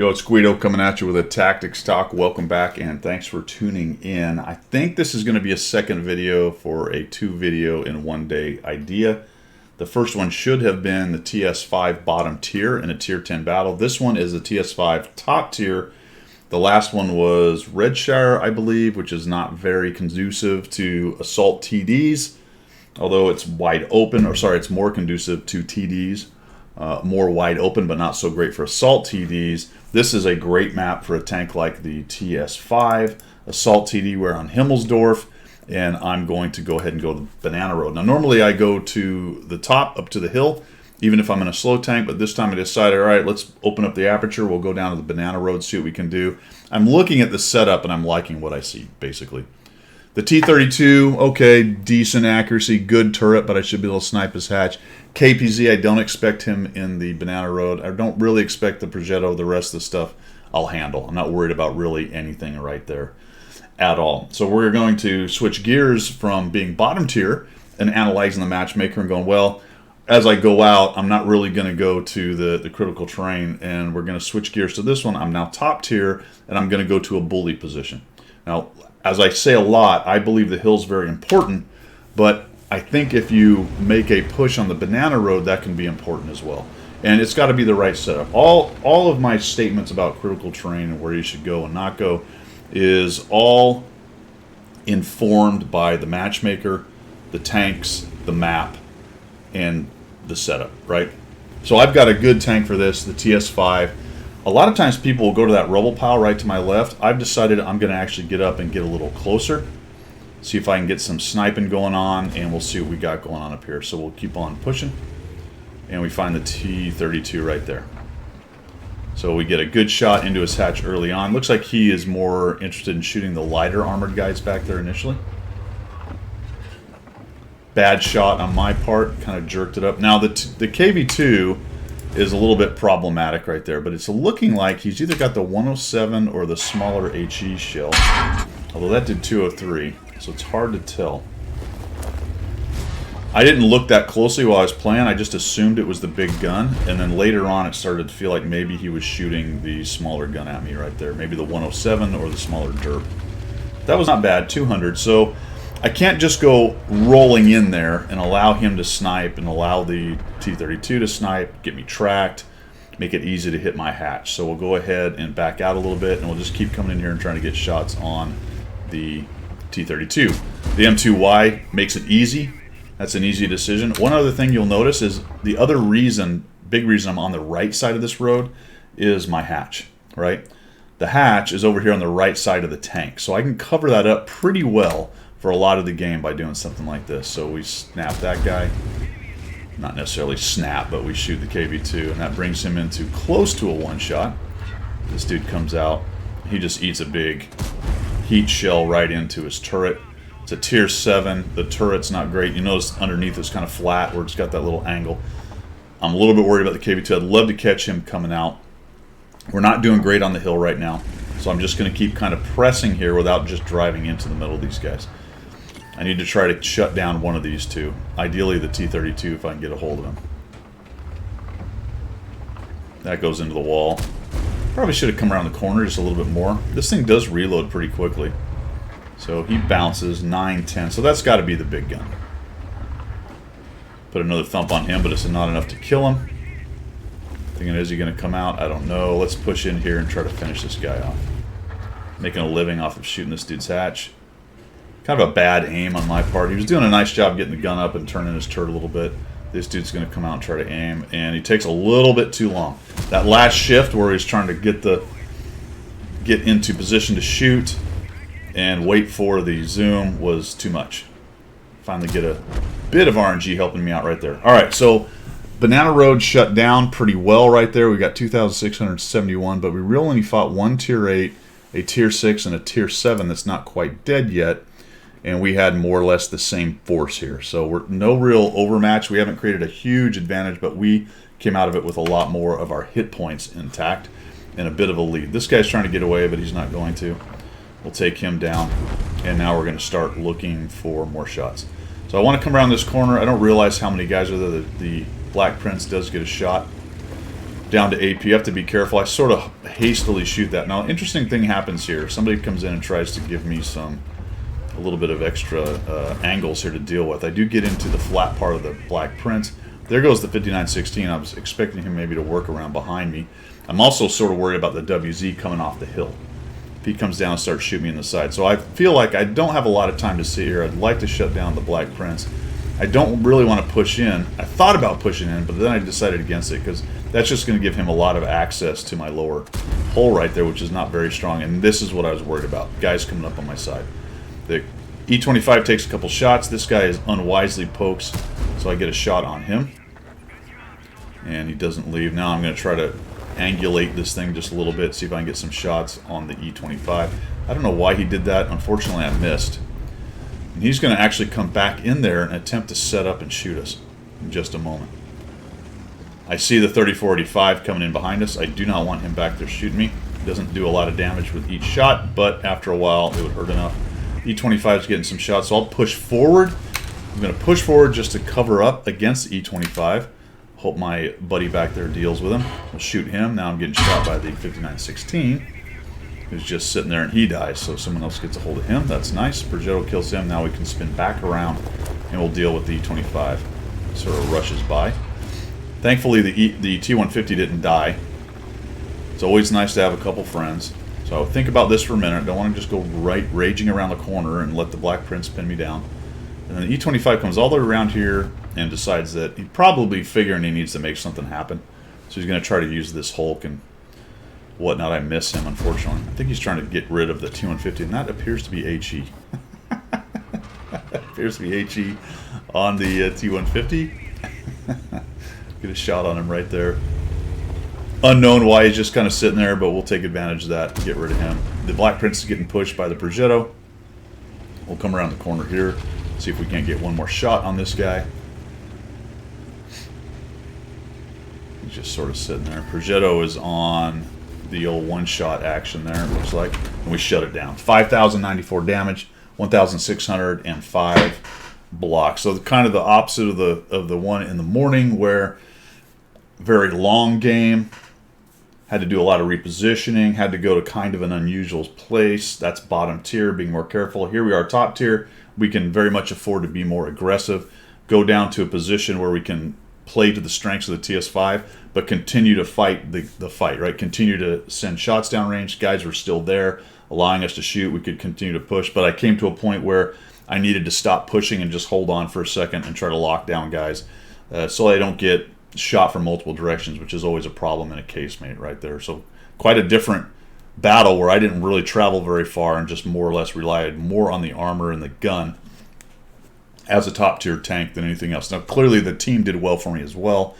Yo, it's Guido coming at you with a tactics talk. Welcome back and thanks for tuning in. I think this is going to be a second video for a 2-video in 1 day idea. The first one should have been the TS-5 bottom tier in a tier 10 battle. This one is the TS-5 top tier. The last one was Redshire, I believe, which is not very conducive to assault TDs, although it's wide open, or sorry, it's more conducive to TDs. More wide open, but not so great for assault TDs. This is a great map for a tank like the TS-5. Assault TD, we're on Himmelsdorf, and I'm going to go ahead and go the banana road. Now, normally I go to the top, up to the hill, even if I'm in a slow tank, but this time I decided, all right, let's open up the aperture. We'll go down to the banana road, see what we can do. I'm looking at the setup, and I'm liking what I see, basically. The T-32, okay, decent accuracy, good turret, but I should be able to snipe his hatch. KPZ, I don't expect him in the banana road. I don't really expect the Progetto. The rest of the stuff I'll handle. I'm not worried about really anything right there at all. So we're going to switch gears from being bottom tier and analyzing the matchmaker and going, well, as I go out, I'm not really going to go to the critical terrain, and we're going to switch gears to this one. I'm now top tier, and I'm going to go to a bully position. Now, as I say a lot, I believe the hill's very important, but I think if you make a push on the banana road, that can be important as well. And it's got to be the right setup. All of my statements about critical terrain and where you should go and not go is all informed by the matchmaker, the tanks, the map, and the setup, right? So I've got a good tank for this, the TS-5. A lot of times people will go to that rubble pile right to my left. I've decided I'm going to actually get up and get a little closer, see if I can get some sniping going on, and we'll see what we got going on up here. So we'll keep on pushing, and we find the T-32 right there. So we get a good shot into his hatch early on. Looks like he is more interested in shooting the lighter armored guys back there initially. Bad shot on my part, kind of jerked it up. Now the KV-2 is a little bit problematic right there, but it's looking like he's either got the 107 or the smaller HE shell, although that did 203, so it's hard to tell. I didn't look that closely while I was playing. I just assumed it was the big gun, and then later on it started to feel like maybe he was shooting the smaller gun at me right there, maybe the 107 or the smaller derp. That was not bad, 200, so I can't just go rolling in there and allow him to snipe and allow the T-32 to snipe, get me tracked, make it easy to hit my hatch. So we'll go ahead and back out a little bit, and we'll just keep coming in here and trying to get shots on the T-32. The M2Y makes it easy. That's an easy decision. One other thing you'll notice is the other reason, big reason I'm on the right side of this road is my hatch, right? The hatch is over here on the right side of the tank, so I can cover that up pretty well for a lot of the game by doing something like this. So we snap that guy. Not necessarily snap, but we shoot the KV-2, and that brings him into close to a one-shot. This dude comes out. He just eats a big heat shell right into his turret. It's a tier 7. The turret's not great. You notice underneath it's kind of flat where it's got that little angle. I'm a little bit worried about the KV-2. I'd love to catch him coming out. We're not doing great on the hill right now, so I'm just going to keep kind of pressing here without just driving into the middle of these guys. I need to try to shut down one of these two. Ideally the T-32 if I can get a hold of him. That goes into the wall. Probably should have come around the corner just a little bit more. This thing does reload pretty quickly. So he bounces, 9, 10. So that's got to be the big gun. Put another thump on him, but it's not enough to kill him. Thinking, is he going to come out? I don't know. Let's push in here and try to finish this guy off. Making a living off of shooting this dude's hatch. Kind of a bad aim on my part. He was doing a nice job getting the gun up and turning his turret a little bit. This dude's going to come out and try to aim, and he takes a little bit too long. That last shift where he's trying to get into position to shoot and wait for the zoom was too much. Finally get a bit of RNG helping me out right there. All right, so Banana Road shut down pretty well right there. We got 2,671, but we really only fought one tier 8, a tier 6, and a tier 7 that's not quite dead yet. And we had more or less the same force here. So we're no real overmatch. We haven't created a huge advantage, but we came out of it with a lot more of our hit points intact and a bit of a lead. This guy's trying to get away, but he's not going to. We'll take him down, and now we're going to start looking for more shots. So I want to come around this corner. I don't realize how many guys are there. The Black Prince does get a shot. down to AP. You have to be careful. I sort of hastily shoot that. Now, interesting thing happens here. Somebody comes in and tries to give me a little bit of extra angles here to deal with. I do get into the flat part of the Black Prince. There goes the 5916. I was expecting him maybe to work around behind me. I'm also sort of worried about the WZ coming off the hill. If he comes down and starts shooting me in the side. So I feel like I don't have a lot of time to sit here. I'd like to shut down the Black Prince. I don't really want to push in. I thought about pushing in, but then I decided against it because that's just going to give him a lot of access to my lower hole right there, which is not very strong. And this is what I was worried about. Guys coming up on my side. The E25 takes a couple shots. This guy is unwisely pokes, so I get a shot on him. And he doesn't leave. Now I'm going to try to angulate this thing just a little bit, see if I can get some shots on the E25. I don't know why he did that. Unfortunately, I missed. And he's going to actually come back in there and attempt to set up and shoot us in just a moment. I see the 3485 coming in behind us. I do not want him back there shooting me. He doesn't do a lot of damage with each shot, but after a while, it would hurt enough. E25 is getting some shots, so I'll push forward. I'm going to push forward just to cover up against the E25. Hope my buddy back there deals with him. I'll shoot him. Now I'm getting shot by the 5916, who's just sitting there, and he dies, so someone else gets a hold of him. That's nice. Progetto kills him. Now we can spin back around, and we'll deal with the E25. Sort of rushes by. Thankfully, the T-150 didn't die. It's always nice to have a couple friends. So think about this for a minute. Don't want to just go raging around the corner and let the Black Prince pin me down. And then the E25 comes all the way around here and decides that he's probably figuring he needs to make something happen. So he's going to try to use this Hulk and whatnot. I miss him, unfortunately. I think he's trying to get rid of the T-150, and that appears to be HE. Appears to be HE on the T-150. Get a shot on him right there. Unknown why he's just kind of sitting there, but we'll take advantage of that and get rid of him. The Black Prince is getting pushed by the Progetto. We'll come around the corner here, see if we can't get one more shot on this guy. He's just sort of sitting there. Progetto is on the old one-shot action there, it looks like. And we shut it down. 5,094 damage, 1,605 blocks. So kind of the opposite of the one in the morning, where very long game, had to do a lot of repositioning, had to go to kind of an unusual place. That's bottom tier, being more careful. Here we are top tier. We can very much afford to be more aggressive, go down to a position where we can play to the strengths of the TS-5, but continue to fight the fight, right? Continue to send shots downrange. Guys were still there, allowing us to shoot. We could continue to push, but I came to a point where I needed to stop pushing and just hold on for a second and try to lock down guys so I don't get shot from multiple directions, which is always a problem in a casemate right there. So quite a different battle where I didn't really travel very far and just more or less relied more on the armor and the gun as a top tier tank than anything else. Now clearly the team did well for me as well.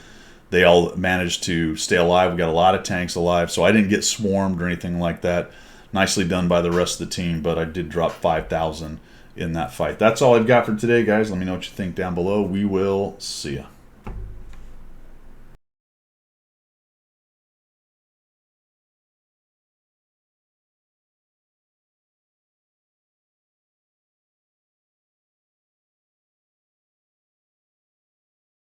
They all managed to stay alive. We got a lot of tanks alive, so I didn't get swarmed or anything like that. Nicely done by the rest of the team, but I did drop 5,000 in that fight. That's all I've got for today, guys. Let me know what you think down below. We will see ya.